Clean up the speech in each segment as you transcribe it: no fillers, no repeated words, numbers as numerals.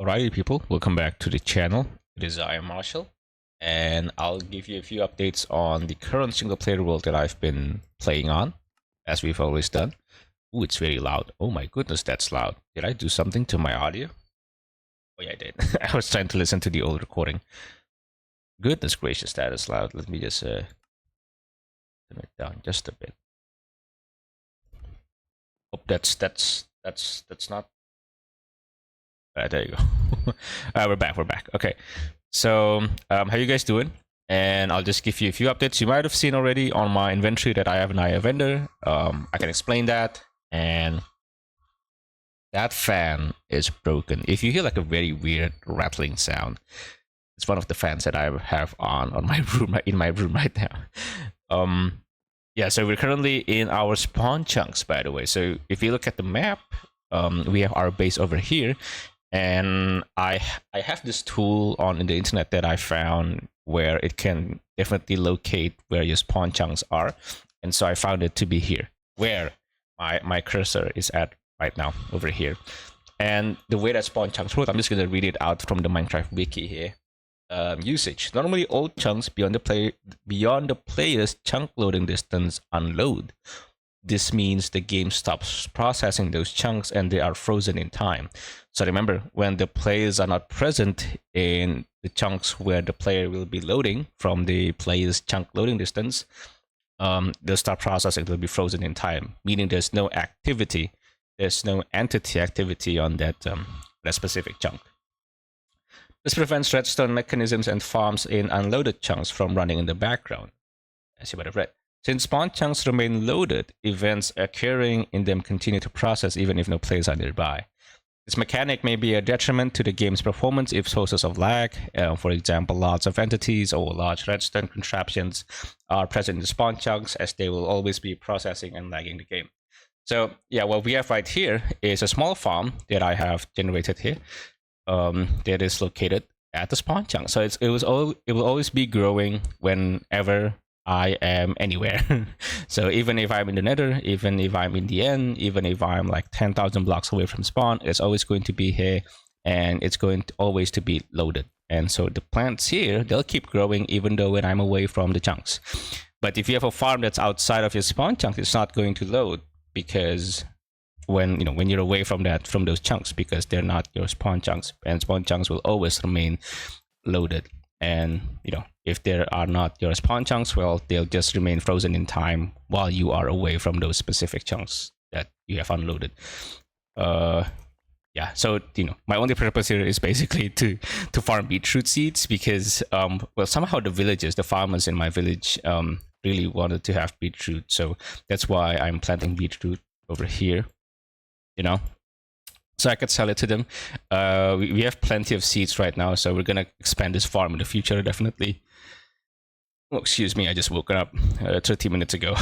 Alrighty, people, welcome back to the channel. It is I am Marshall, and I'll give you a few updates on the current single player world that I've been playing on, as we've always done. Ooh, it's very loud. Oh my goodness, that's loud. Did I do something to my audio? Oh yeah, I did. I was trying to listen to the old recording. Goodness gracious, that is loud. Let me just turn it down just a bit. Oh, that's not. There you go. We're back. We're back. Okay. So, how you guys doing? And I'll just give you a few updates. You might have seen already on my inventory that I have an Aya vendor. I can explain that. And that fan is broken. If you hear like a very weird rattling sound, it's one of the fans that I have on my room, in my room right now. Yeah. So we're currently in our spawn chunks, by the way. So if you look at the map, we have our base over here. And I have this tool on the internet that I found where it can definitely locate where your spawn chunks are. And so I found it to be here, where my cursor is at right now, over here. And the way that spawn chunks work, I'm just going to read it out from the Minecraft wiki here. Usage. Normally all chunks beyond the player's chunk loading distance unload. This means the game stops processing those chunks and they are frozen in time. So remember, when the players are not present in the chunks where the player will be loading from the player's chunk loading distance, they'll stop processing, they'll be frozen in time, meaning there's no activity, there's no entity activity on that specific chunk. This prevents redstone mechanisms and farms in unloaded chunks from running in the background, as you might have read. Since spawn chunks remain loaded, events occurring in them continue to process even if no players are nearby. This mechanic may be a detriment to the game's performance if sources of lag, for example, lots of entities or large redstone contraptions, are present in the spawn chunks, as they will always be processing and lagging the game. So yeah, what we have right here is a small farm that I have generated here that is located at the spawn chunk. So it will always be growing whenever I am anywhere. So even if I'm in the nether, even if I'm in the end, even if I'm like 10,000 blocks away from spawn, it's always going to be here, and it's going to always to be loaded. And so the plants here, they'll keep growing even though when I'm away from the chunks. But if you have a farm that's outside of your spawn chunk, it's not going to load, because when you're away from those chunks, because they're not your spawn chunks, and spawn chunks will always remain loaded. And if there are not your spawn chunks, well, they'll just remain frozen in time while you are away from those specific chunks that you have unloaded. Yeah, so my only purpose here is basically to farm beetroot seeds, because well, somehow the farmers in my village really wanted to have beetroot, so that's why I'm planting beetroot over here, so I could sell it to them. We have plenty of seeds right now, so we're gonna expand this farm in the future, definitely. Oh, excuse me, I just woke up 30 minutes ago.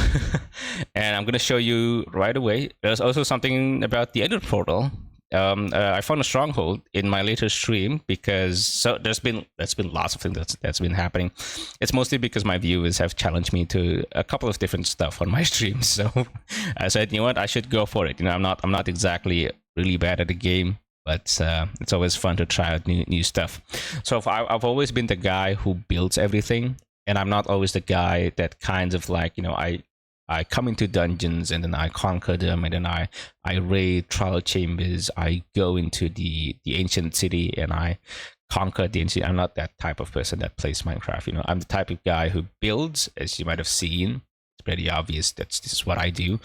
And I'm gonna show you right away. There's also something about the Ender portal. I found a stronghold in my latest stream, because there's been lots of things that's been happening. It's mostly because my viewers have challenged me to a couple of different stuff on my streams. So I said, you know what, I should go for it. I'm not exactly really bad at the game, but it's always fun to try out new stuff. So I've always been the guy who builds everything, and I'm not always the guy that kind of like, I come into dungeons and then I conquer them, and then I raid trial chambers, I go into the ancient city and I conquer the ancient. I'm not that type of person that plays Minecraft. I'm the type of guy who builds, as you might have seen. It's pretty obvious this is what I do.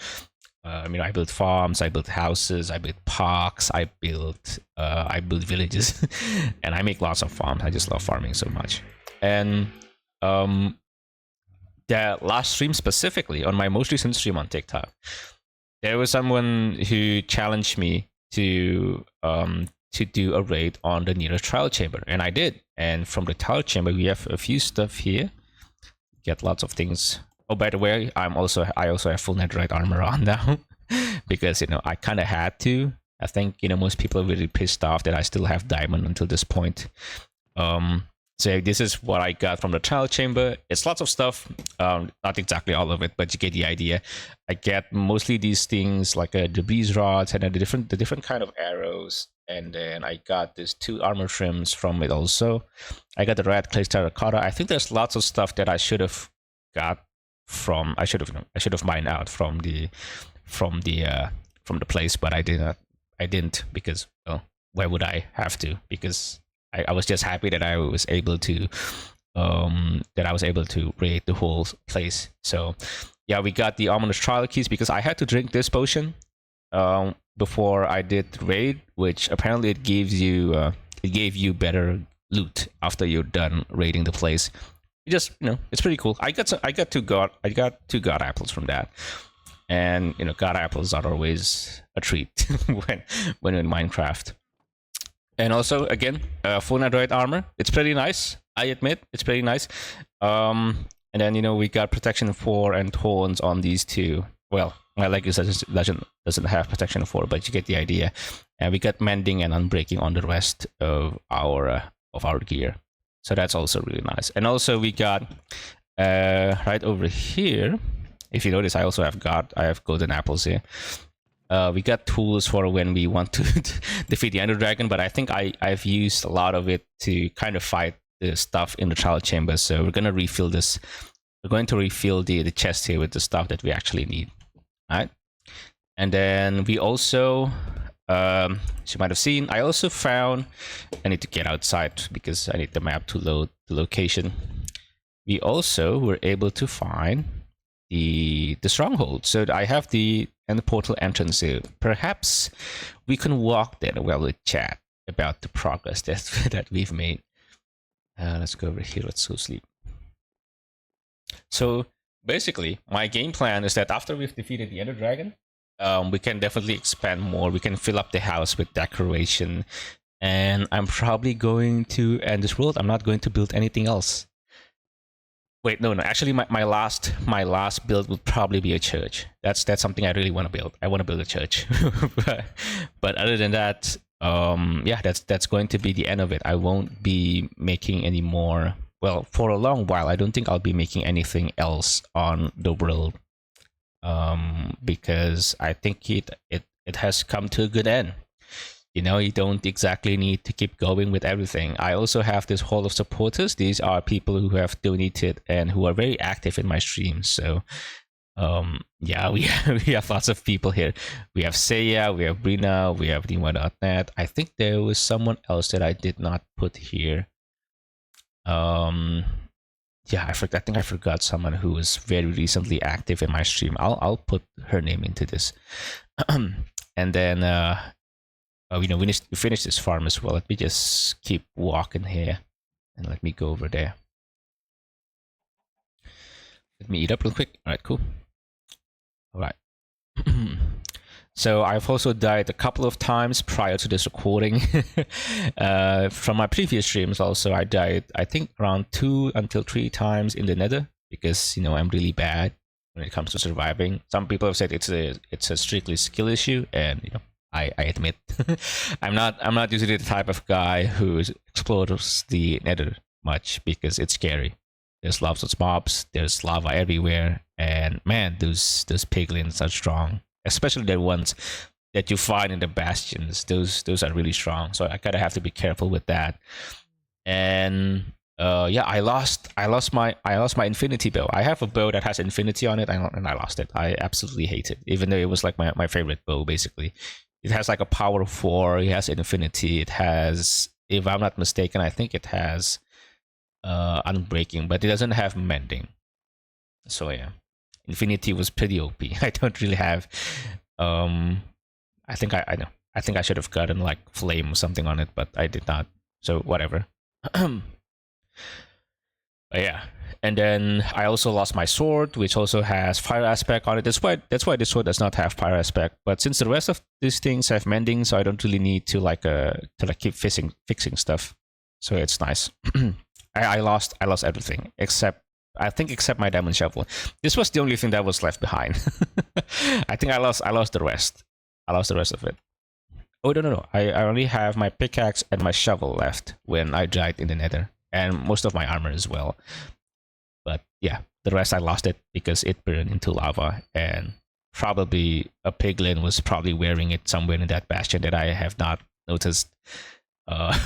I build farms, I build houses, I build parks, I build villages, and I make lots of farms. I just love farming so much. And that last stream specifically, on my most recent stream on TikTok, there was someone who challenged me to do a raid on the nearest trial chamber, and I did. And from the trial chamber, we have a few stuff here. Get lots of things. Oh, by the way, I also have full netherite armor on now, because I kind of had to. I think most people are really pissed off that I still have diamond until this point. So this is what I got from the trial chamber. It's lots of stuff, not exactly all of it, but you get the idea. I get mostly these things like the breeze rods and the different kind of arrows and then I got these 2 armor trims from it also. I got the red clay terracotta. I think there's lots of stuff that I should have got from. I should have mined out from the place, but I did not. I didn't because, well, why would I have to? Because I was just happy that I was able to raid the whole place. So yeah, we got the ominous trial keys because I had to drink this potion before I did the raid, which apparently it gave you better loot after you're done raiding the place. It just, it's pretty cool. I got two god apples from that. And god apples are always a treat when in Minecraft. And also, again, full netherite armor. It's pretty nice. I admit, it's pretty nice. And then we got protection 4 and thorns on these 2. Well, my legacy doesn't have protection 4, but you get the idea. And we got mending and unbreaking on the rest of our gear. So that's also really nice. And also we got right over here. If you notice, I have golden apples here. We got tools for when we want to defeat the Ender Dragon, but I think I've used a lot of it to kind of fight the stuff in the trial chamber. So we're gonna refill this. We're going to refill the chest here with the stuff that we actually need. All right, and then we also, as you might have seen, I also found. I need to get outside because I need the map to load the location. We also were able to find the stronghold. So I have the portal entrance here. Perhaps we can walk there while we chat about the progress that we've made. Let's go over here. Let's go sleep. So basically, my game plan is that after we've defeated the Ender Dragon, we can definitely expand more. We can fill up the house with decoration, and I'm probably going to end this world. I'm not going to build anything else. Wait, no. Actually, my last build would probably be a church. That's something I really want to build. I want to build a church. but other than that, yeah, that's going to be the end of it. I won't be making any more. Well, for a long while, I don't think I'll be making anything else on the world, because I think it has come to a good end. You don't exactly need to keep going with everything. I also have this hall of supporters. These are people who have donated and who are very active in my streams. So, yeah, we have lots of people here. We have Seiya, we have Brina, we have Nima.net. I think there was someone else that I did not put here. Yeah, I think I forgot someone who was very recently active in my stream. I'll put her name into this. And then we finished this farm as well. Let me just keep walking here, and let me go over there. Let me eat up real quick. All right, cool. All right. So I've also died a couple of times prior to this recording. From my previous streams also, I died, I think, around 2 until 3 times in the nether, because I'm really bad when it comes to surviving. Some people have said it's a strictly skill issue, and I admit I'm not usually the type of guy who explores the nether much, because it's scary. There's lots of mobs, there's lava everywhere, and man, those piglins are strong, especially the ones that you find in the bastions. Those are really strong, so I kind of have to be careful with that. And yeah, I lost my infinity bow. I have a bow that has infinity on it, and I lost it. I absolutely hate it, even though it was like my favorite bow. Basically, it has like a power of 4. It has infinity. It has, if I'm not mistaken, I think it has unbreaking, but it doesn't have mending. So yeah, infinity was pretty OP. I don't really have. I think I know. I think I should have gotten like flame or something on it, but I did not. So whatever. But yeah. And then I also lost my sword, which also has fire aspect on it. That's why this sword does not have fire aspect. But since the rest of these things have mending, so I don't really need to keep fixing stuff. So it's nice. I lost everything except my diamond shovel. This was the only thing that was left behind. I think I lost the rest. I lost the rest of it. Oh no! I only have my pickaxe and my shovel left when I died in the nether, and most of my armor as well. But yeah, the rest I lost it because it burned into lava, and probably a piglin was probably wearing it somewhere in that bastion that I have not noticed. Uh,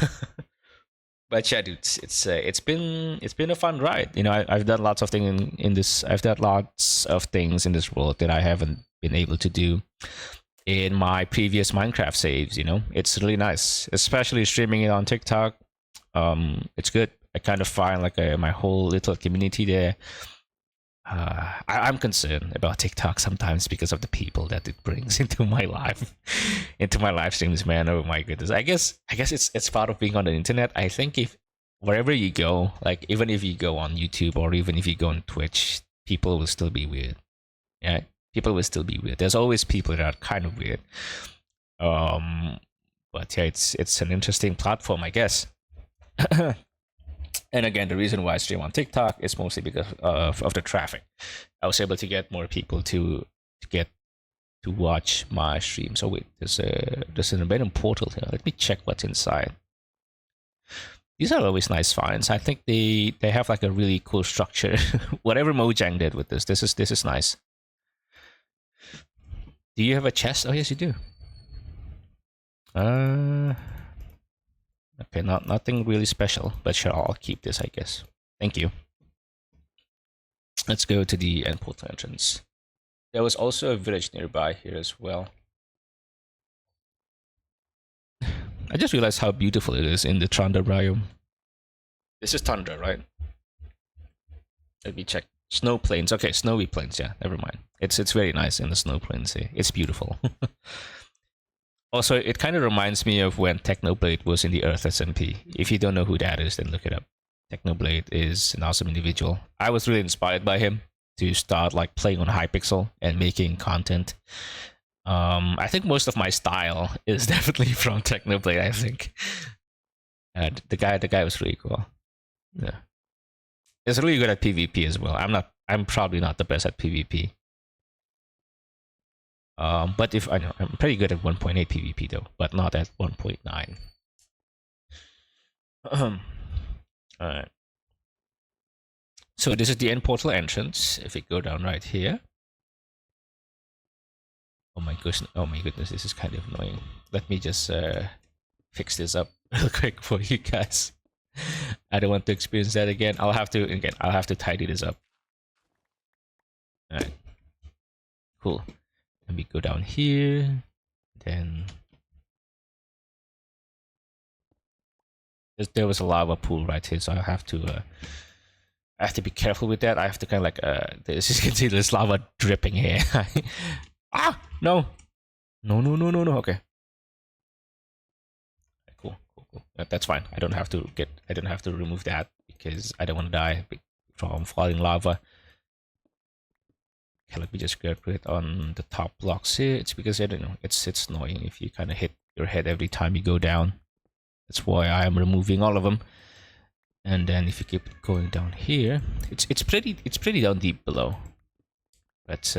but yeah, dude, it's been a fun ride. You know, I've done lots of things in this. I've done lots of things in this world that I haven't been able to do in my previous Minecraft saves. You know, it's really nice, especially streaming it on TikTok. It's good. I kind of find like my whole little community there. I'm concerned about TikTok sometimes because of the people that it brings into my life, into my live streams. Man, oh my goodness! I guess it's part of being on the internet. I think if wherever you go, like even if you go on YouTube or even if you go on Twitch, people will still be weird. Yeah, people will still be weird. There's always people that are kind of weird. Um, but yeah, it's an interesting platform, I guess. And again, the reason why I stream on TikTok is mostly because of the traffic. I was able to get more people to get to watch my stream. So wait, there's an abandoned portal here. Let me check what's inside. These are always nice finds. I think they have like a really cool structure. Whatever Mojang did with this is nice. Do you have a chest? Oh yes, you do. Okay, nothing really special, but sure, I'll keep this, I guess. Thank you. Let's go to the end portal entrance. There was also a village nearby here as well. I just realized how beautiful it is in the Tundra biome. This is Tundra, right? Let me check. Snow plains. Okay, snowy plains. Yeah, never mind. It's very nice in the snow plains. It's beautiful. Also, it kind of reminds me of when Technoblade was in the Earth SMP. If you don't know who that is, then look it up. Technoblade is an awesome individual. I was really inspired by him to start like playing on Hypixel and making content. I think most of my style is definitely from Technoblade. I think the guy was really cool. Yeah, he's really good at PvP as well. I'm probably not the best at PvP. But if I know, I'm pretty good at 1.8 PvP though, but not at 1.9. Alright. So this is the end portal entrance. If we go down right here. Oh my goodness, this is kind of annoying. Let me just fix this up real quick for you guys. I don't want to experience that again. I'll have to tidy this up. Alright. Cool. Let me go down here. Then there was a lava pool right here, so I have to be careful with that. I have to kind of like this. You can see there's lava dripping here. Ah, no. Okay. Cool. That's fine. I don't have to remove that because I don't want to die from falling lava. Okay, let me just get rid on the top blocks here. It's because I don't know. It's annoying if you kind of hit your head every time you go down. That's why I am removing all of them. And then if you keep going down here, it's pretty down deep below. But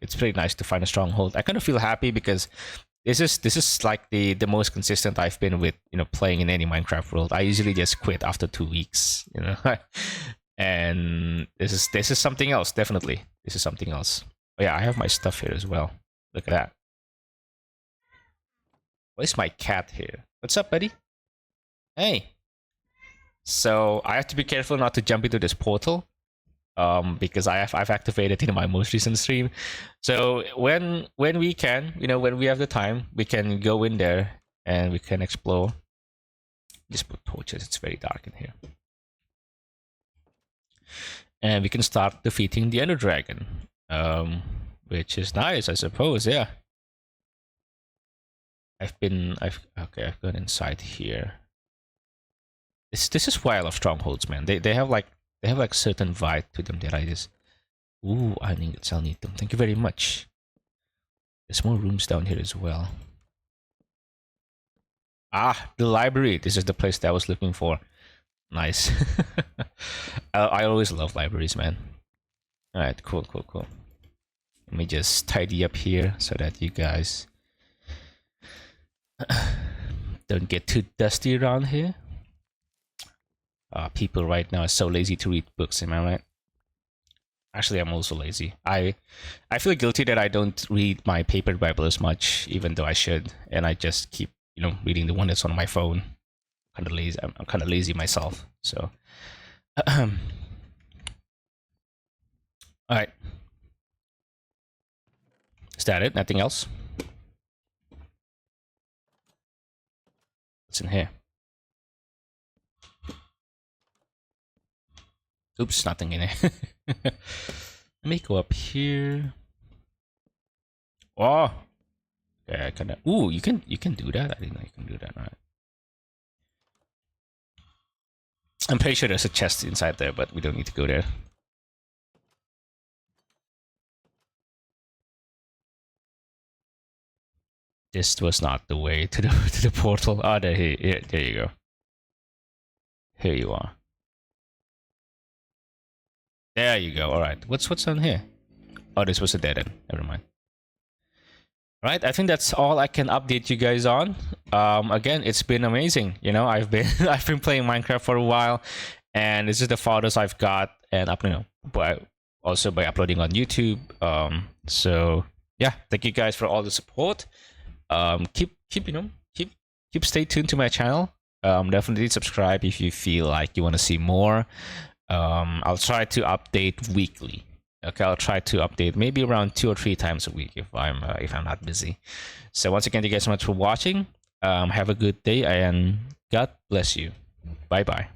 it's pretty nice to find a stronghold. I kind of feel happy because this is like the most consistent I've been with, you know, playing in any Minecraft world. I usually just quit after 2 weeks, you know. And this is something else. Definitely, this is something else. Oh yeah, I have my stuff here as well. Look at that. Where's my cat here? What's up, buddy? Hey. So I have to be careful not to jump into this portal. Because I've activated in my most recent stream. So when we can, you know, when we have the time, we can go in there and we can explore. Just put torches. It's very dark in here. And we can start defeating the Ender Dragon, which is nice, I suppose. Yeah. I've gone inside here. This is why I love strongholds, man. They have like certain vibe to them that I just. Ooh, I need them. Thank you very much. There's more rooms down here as well. Ah, the library. This is the place that I was looking for. Nice. I always love libraries, man. Alright, cool. Let me just tidy up here so that you guys don't get too dusty around here. People right now are so lazy to read books, am I right? Actually, I'm also lazy. I feel guilty that I don't read my paper Bible as much, even though I should, and I just keep reading the one that's on my phone. Kind of lazy. I'm kind of lazy myself. So, all right. Is that it? Nothing else? What's in here? Oops, nothing in it. Let me go up here. Oh, yeah, I kind of. Ooh, you can do that. I didn't know you can do that. Right. I'm pretty sure there's a chest inside there, but we don't need to go there. This was not the way to the portal. Oh, there you go. Here you are. There you go. All right. What's on here? Oh, this was a dead end. Never mind. All right. I think that's all I can update you guys on. Again, it's been amazing. I've been I've been playing Minecraft for a while, and this is the photos I've got, and by uploading on YouTube. So yeah, thank you guys for all the support. Keep stay tuned to my channel. Definitely subscribe if you feel like you want to see more. I'll try to update weekly. Okay, I'll try to update maybe around 2 or 3 times a week if I'm not busy. So once again, thank you guys so much for watching. Have a good day and God bless you. Bye bye.